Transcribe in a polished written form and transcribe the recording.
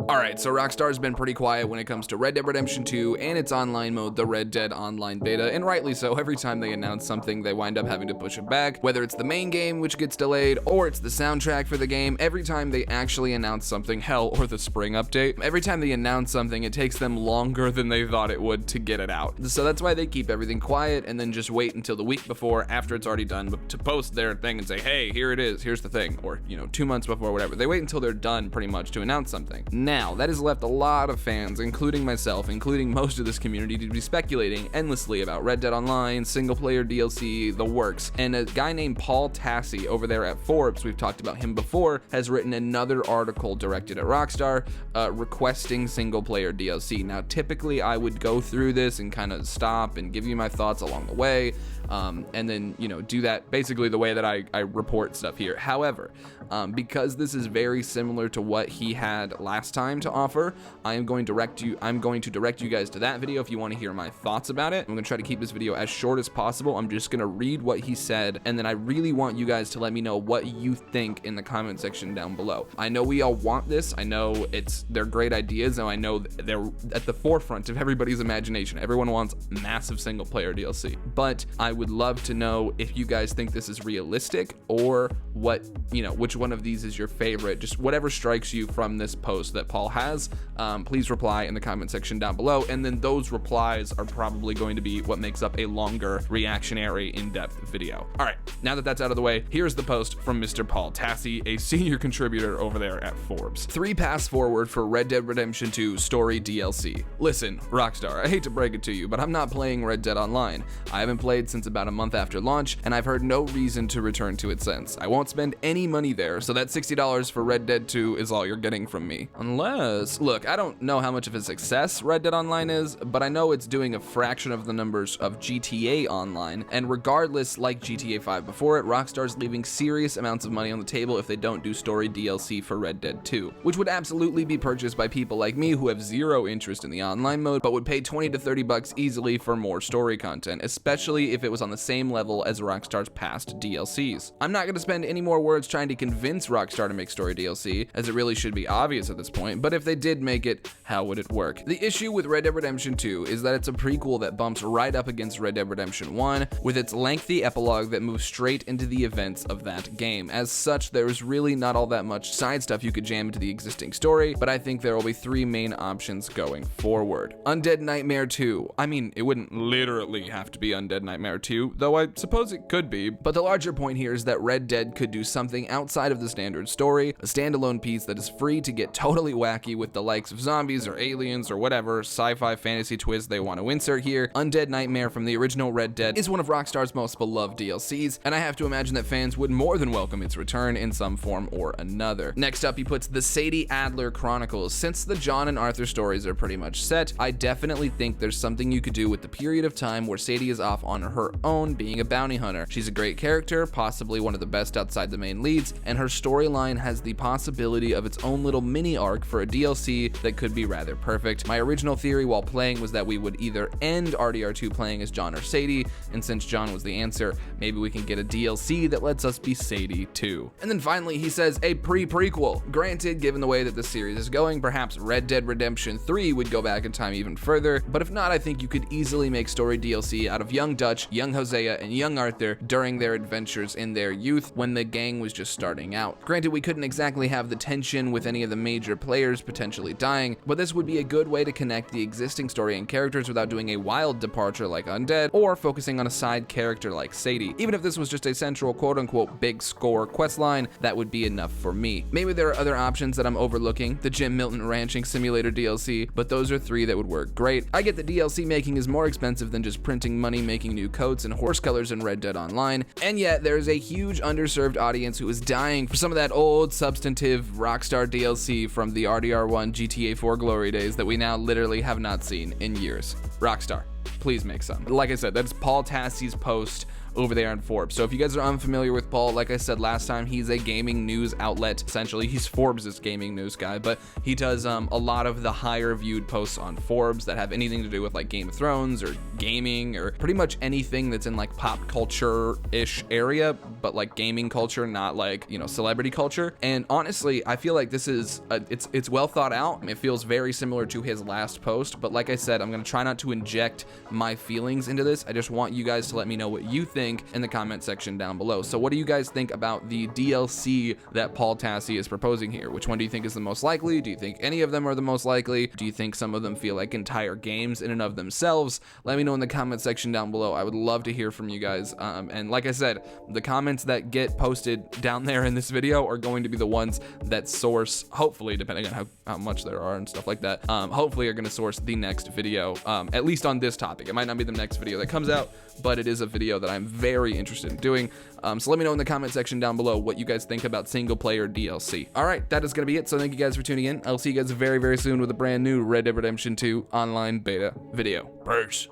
Alright, so Rockstar's been pretty quiet when it comes to Red Dead Redemption 2 and its online mode, the Red Dead Online Beta, and rightly so. Every time they announce something, they wind up having to push it back, whether it's the main game, which gets delayed, or it's the soundtrack for the game. Every time they actually announce something, hell, or the spring update, every time they announce something, it takes them longer than they thought it would to get it out. So that's why they keep everything quiet and then just wait until the week before, after it's already done, to post their thing and say, hey, here it is, here's the thing, or, 2 months before, whatever. They wait until they're done, pretty much, to announce something. Now, that has left a lot of fans, including myself, including most of this community, to be speculating endlessly about Red Dead Online, single-player DLC, the works. And a guy named Paul Tassi over there at Forbes, we've talked about him before, has written another article directed at Rockstar, requesting single-player DLC. Now, typically, I would go through this and kind of stop and give you my thoughts along the way, and then, do that basically the way that I report stuff here. However, because this is very similar to what he had last time to offer, I'm going to direct you guys to that video if you want to hear my thoughts about it. I'm going to try to keep this video as short as possible. I'm just going to read what he said, and then I really want you guys to let me know what you think in the comment section down below. I know we all want this. I know they're great ideas, and I know they're at the forefront of everybody's imagination. Everyone wants massive single player DLC, but I would love to know if you guys think this is realistic, or which one of these is your favorite. Just whatever strikes you from this post that Paul has, please reply in the comment section down below, and then those replies are probably going to be what makes up a longer reactionary in-depth video. All right, now that that's out of the way, here's the post from Mr. Paul Tassi, a senior contributor over there at Forbes. 3 paths forward for Red Dead Redemption 2 story DLC. Listen, Rockstar, I hate to break it to you, but I'm not playing Red Dead Online. I haven't played since about a month after launch, and I've heard no reason to return to it since. I won't spend any money there, so that $60 for Red Dead 2 is all you're getting from me. Unless, look, I don't know how much of a success Red Dead Online is, but I know it's doing a fraction of the numbers of GTA Online, and regardless, like GTA 5 before it, Rockstar's leaving serious amounts of money on the table if they don't do story DLC for Red Dead 2, which would absolutely be purchased by people like me who have zero interest in the online mode, but would pay 20 to 30 bucks easily for more story content, especially if it was on the same level as Rockstar's past DLCs. I'm not going to spend any more words trying to convince Rockstar to make story DLC, as it really should be obvious at this point, but if they did make it, how would it work? The issue with Red Dead Redemption 2 is that it's a prequel that bumps right up against Red Dead Redemption 1, with its lengthy epilogue that moves straight into the events of that game. As such, there's really not all that much side stuff you could jam into the existing story, but I think there will be 3 main options going forward. Undead Nightmare 2. I mean, it wouldn't literally have to be Undead Nightmare 2, though I suppose it could be, but the larger point here is that Red Dead could do something outside of the standard story, a standalone piece that is free to get totally wacky with the likes of zombies or aliens or whatever sci-fi fantasy twist they want to insert here. Undead Nightmare from the original Red Dead is one of Rockstar's most beloved DLCs, and I have to imagine that fans would more than welcome its return in some form or another. Next up, he puts the Sadie Adler Chronicles. Since the John and Arthur stories are pretty much set, I definitely think there's something you could do with the period of time where Sadie is off on her own being a bounty hunter. She's a great character, possibly one of the best outside the main leads, and her storyline has the possibility of its own little mini arc for a DLC that could be rather perfect. My original theory while playing was that we would either end RDR2 playing as John or Sadie, and since John was the answer, maybe we can get a DLC that lets us be Sadie too. And then finally, he says a pre-prequel. Granted, given the way that the series is going, perhaps Red Dead Redemption 3 would go back in time even further, but if not, I think you could easily make story DLC out of young Dutch, young Hosea, and young Arthur during their adventures in their youth when the gang was just starting out. Granted, we couldn't exactly have the tension with any of the major players potentially dying, but this would be a good way to connect the existing story and characters without doing a wild departure like Undead, or focusing on a side character like Sadie. Even if this was just a central quote-unquote big score questline, that would be enough for me. Maybe there are other options that I'm overlooking, the Jim Milton Ranching Simulator DLC, but those are 3 that would work great. I get that DLC making is more expensive than just printing money making new coats and horse colors in Red Dead Online, and yet there's a huge underserved audience who is dying for some of that old substantive Rockstar DLC from the RDR1 GTA 4 glory days that we now literally have not seen in years. Rockstar, please make some. Like I said, that's Paul Tassi's post over there on Forbes. So if you guys are unfamiliar with Paul, like I said last time, he's a gaming news outlet. Essentially, he's Forbes' gaming news guy, but he does a lot of the higher viewed posts on Forbes that have anything to do with like Game of Thrones or gaming or pretty much anything that's in like pop culture-ish area, but like gaming culture, not like, you know, celebrity culture. And honestly, I feel like this is it's well thought out. It feels very similar to his last post, but like I said, I'm gonna try not to inject my feelings into this. I just want you guys to let me know what you think in the comment section down below. So what do you guys think about the DLC that Paul Tassi is proposing here? Which one do you think is the most likely? Do you think any of them are the most likely? Do you think some of them feel like entire games in and of themselves? Let me know in the comment section down below. I would love to hear from you guys. And like I said, the comments that get posted down there in this video are going to be the ones that source, hopefully, depending on how much there are and stuff like that, hopefully are going to source the next video, at least on this topic. It might not be the next video that comes out, but it is a video that I'm very interested in doing. So let me know in the comment section down below what you guys think about single player DLC. All right, that is going to be it. So thank you guys for tuning in. I'll see you guys very, very soon with a brand new Red Dead Redemption 2 online beta video. Peace.